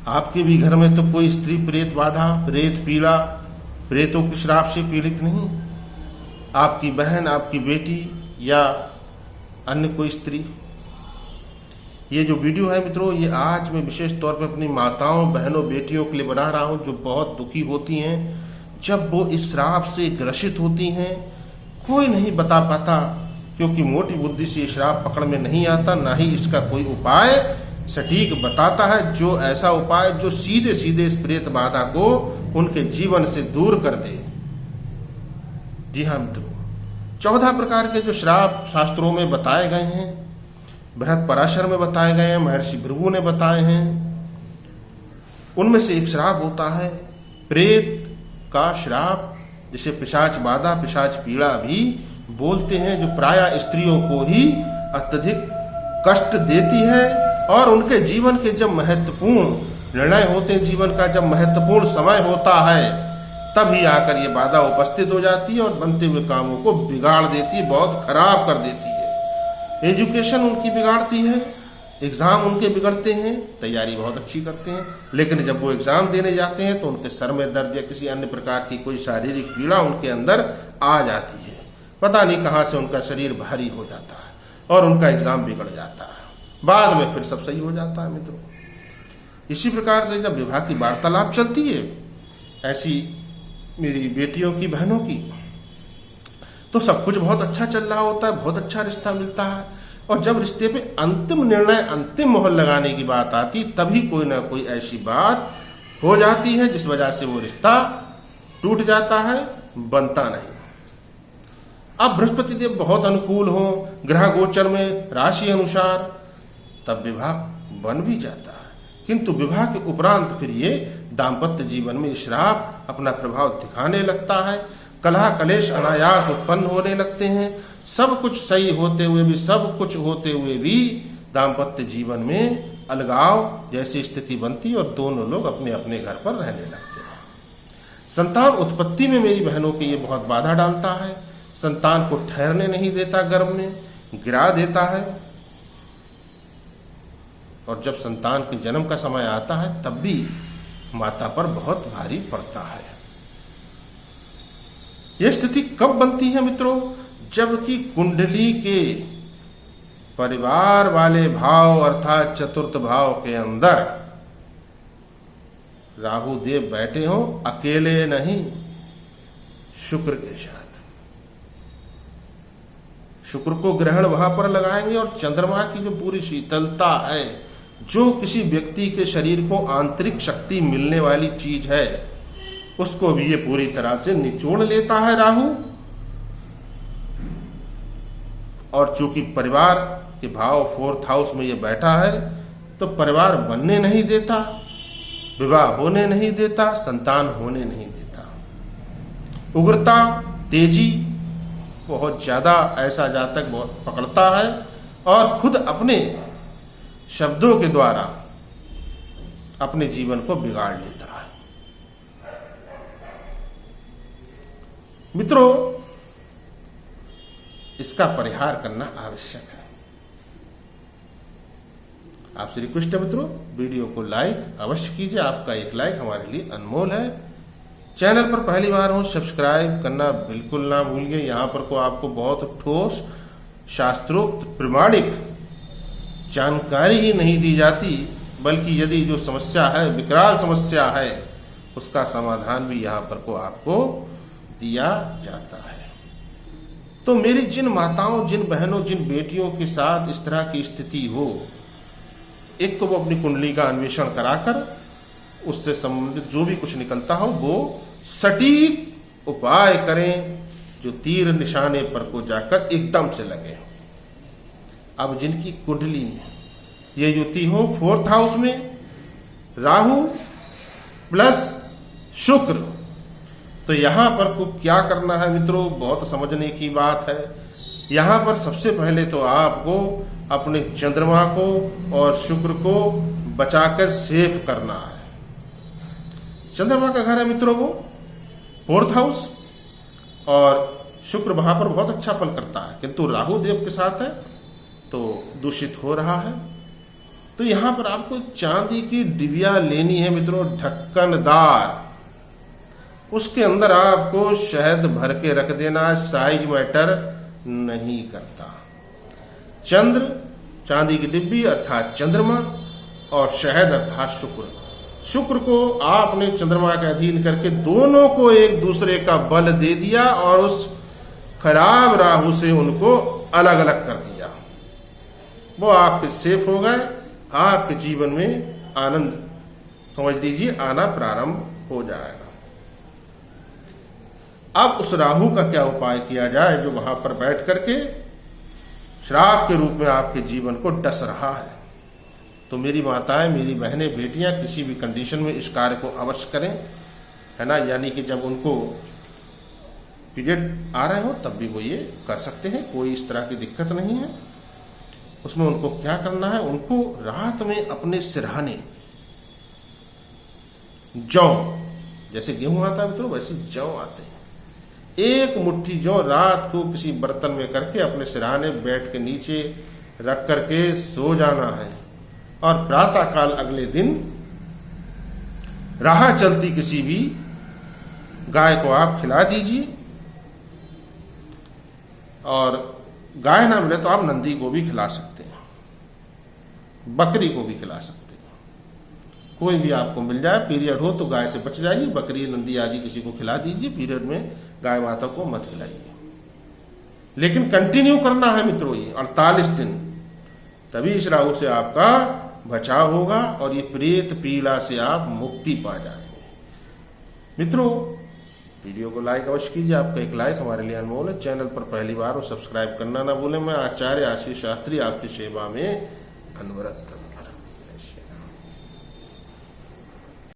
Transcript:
आपके भी घर में तो कोई स्त्री प्रेत बाधा, प्रेत पीड़ा, प्रेतों के श्राप से पीड़ित नहीं? आपकी बहन, आपकी बेटी या अन्य कोई स्त्री? ये जो वीडियो है मित्रों, ये आज मैं विशेष तौर पर अपनी माताओं, बहनों, बेटियों के लिए बना रहा हूं जो बहुत दुखी होती हैं जब वो इस श्राप से ग्रसित होती हैं। कोई नहीं बता पाता क्योंकि मोटी बुद्धि से श्राप पकड़ में नहीं आता, ना ही इसका कोई उपाय सटीक बताता है, जो ऐसा उपाय जो सीधे सीधे इस प्रेत बाधा को उनके जीवन से दूर कर दे। जी हाँ मित्रों, 14 प्रकार के जो श्राप शास्त्रों में बताए गए हैं, बृहद पराशर में बताए गए हैं, महर्षि भृगु ने बताए हैं, उनमें से एक श्राप होता है प्रेत का श्राप, जिसे पिशाच बाधा, पिशाच पीड़ा भी बोलते हैं, जो प्रायः स्त्रियों को ही अत्यधिक कष्ट देती है और उनके जीवन के जब महत्वपूर्ण निर्णय होते हैं, जीवन का जब महत्वपूर्ण समय होता है, तभी आकर ये बाधा उपस्थित हो जाती है और बनते हुए कामों को बिगाड़ देती है, बहुत खराब कर देती है। एजुकेशन उनकी बिगाड़ती है, एग्जाम उनके बिगड़ते हैं, तैयारी बहुत अच्छी करते हैं, लेकिन जब वो एग्जाम देने जाते हैं तो उनके सर में दर्द या किसी अन्य प्रकार की कोई शारीरिक पीड़ा उनके अंदर आ जाती है। पता नहीं कहां से उनका शरीर भारी हो जाता है और उनका एग्जाम बिगड़ जाता है। बाद में फिर सब सही हो जाता है मित्रों। इसी प्रकार से जब विवाह की वार्तालाप चलती है, ऐसी मेरी बेटियों की, बहनों की, तो सब कुछ बहुत अच्छा चल रहा होता है, बहुत अच्छा रिश्ता मिलता है, और जब रिश्ते पे अंतिम निर्णय, अंतिम मोहर लगाने की बात आती, तभी कोई ना कोई ऐसी बात हो जाती है जिस वजह से वो रिश्ता टूट जाता है, बनता नहीं। अब बृहस्पति देव बहुत अनुकूल हो, ग्रह गोचर में राशि अनुसार, तब विवाह बन भी जाता है, किंतु विवाह के उपरांत फिर ये दाम्पत्य जीवन में श्राप अपना प्रभाव दिखाने लगता है। कलह कलेश अनायास उत्पन्न होने लगते हैं। सब कुछ सही होते हुए भी, सब कुछ होते हुए भी दाम्पत्य जीवन में अलगाव जैसी स्थिति बनती और दोनों लोग अपने अपने घर पर रहने लगते हैं। संतान उत्पत्ति में मेरी बहनों के ये बहुत बाधा डालता है, संतान को ठहरने नहीं देता, गर्भ में गिरा देता है, और जब संतान के जन्म का समय आता है तब भी माता पर बहुत भारी पड़ता है। यह स्थिति कब बनती है मित्रों? जबकि कुंडली के परिवार वाले भाव अर्थात चतुर्थ भाव के अंदर राहु देव बैठे हो, अकेले नहीं, शुक्र के साथ। शुक्र को ग्रहण वहां पर लगाएंगे और चंद्रमा की जो पूरी शीतलता है, जो किसी व्यक्ति के शरीर को आंतरिक शक्ति मिलने वाली चीज है, उसको भी ये पूरी तरह से निचोड़ लेता है राहु। और चूंकि परिवार के भाव 4th हाउस में ये बैठा है, तो परिवार बनने नहीं देता, विवाह होने नहीं देता, संतान होने नहीं देता। उग्रता, तेजी बहुत ज्यादा ऐसा जातक बहुत पकड़ता है और खुद अपने शब्दों के द्वारा अपने जीवन को बिगाड़ लेता है। मित्रों, इसका परिहार करना आवश्यक है। आपसे रिक्वेस्ट है मित्रों, वीडियो को लाइक अवश्य कीजिए। आपका एक लाइक हमारे लिए अनमोल है। चैनल पर पहली बार हो, सब्सक्राइब करना बिल्कुल ना भूलिए। यहां पर को आपको बहुत ठोस शास्त्रोक्त प्रमाणिक जानकारी ही नहीं दी जाती, बल्कि यदि जो समस्या है, विकराल समस्या है, उसका समाधान भी यहां पर को आपको दिया जाता है। तो मेरी जिन माताओं, जिन बहनों, जिन बेटियों के साथ इस तरह की स्थिति हो, एक तो वो अपनी कुंडली का अन्वेषण कराकर उससे संबंधित जो भी कुछ निकलता हो वो सटीक उपाय करें, जो तीर निशाने पर को जाकर एकदम से लगे। अब जिनकी कुंडली में ये युति हो 4th हाउस में राहु प्लस शुक्र, तो यहां पर को क्या करना है मित्रों, बहुत समझने की बात है। यहां पर सबसे पहले तो आपको अपने चंद्रमा को और शुक्र को बचाकर सेफ करना है। चंद्रमा का घर है मित्रों वो 4th हाउस, और शुक्र वहां पर बहुत अच्छा फल करता है, किंतु राहु देव के साथ है तो दूषित हो रहा है। तो यहां पर आपको चांदी की डिबिया लेनी है मित्रों, ढक्कनदार। उसके अंदर आपको शहद भर के रख देना है, साइज मैटर नहीं करता। चंद्र, चांदी की डिब्बी अर्थात चंद्रमा, और शहद अर्थात शुक्र। शुक्र को आपने चंद्रमा के अधीन करके दोनों को एक दूसरे का बल दे दिया और उस खराब राहु से उनको अलग अलग कर दिया। वो आपके सेफ हो गए, आपके जीवन में आनंद समझ लीजिए आना प्रारंभ हो जाएगा। अब उस राहु का क्या उपाय किया जाए जो वहां पर बैठ करके श्राप के रूप में आपके जीवन को डस रहा है। तो मेरी माताएं, मेरी बहनें, बेटियां किसी भी कंडीशन में इस कार्य को अवश्य करें, है ना। यानी कि जब उनको पीरियड आ रहे हो तब भी वो ये कर सकते हैं, कोई इस तरह की दिक्कत नहीं है। उसमें उनको क्या करना है, उनको रात में अपने सिरहाने जौ, जैसे गेहूं आता है मित्रों वैसे जौ आते हैं, एक मुट्ठी जौ रात को किसी बर्तन में करके अपने सिरहाने बेड के नीचे रख करके सो जाना है। और प्रातः काल अगले दिन राह चलती किसी भी गाय को आप खिला दीजिए, और गाय ना मिले तो आप नंदी को भी खिला सकते हैं, बकरी को भी खिला सकते हैं। कोई भी आपको मिल जाए, पीरियड हो तो गाय से बच जाइए, बकरी नंदी आदि किसी को खिला दीजिए, पीरियड में गाय माता को मत खिलाइए। लेकिन कंटिन्यू करना है मित्रों ये 48 दिन, तभी इस राहु से आपका बचाव होगा और ये प्रेत पीड़ा से आप मुक्ति पा जाएंगे। मित्रों वीडियो को लाइक अवश्य कीजिए, आपका एक लाइक हमारे लिए अनमोल है। चैनल पर पहली बार हो सब्सक्राइब करना ना भूलें। मैं आचार्य आशीष शास्त्री आपकी सेवा में अनवरत।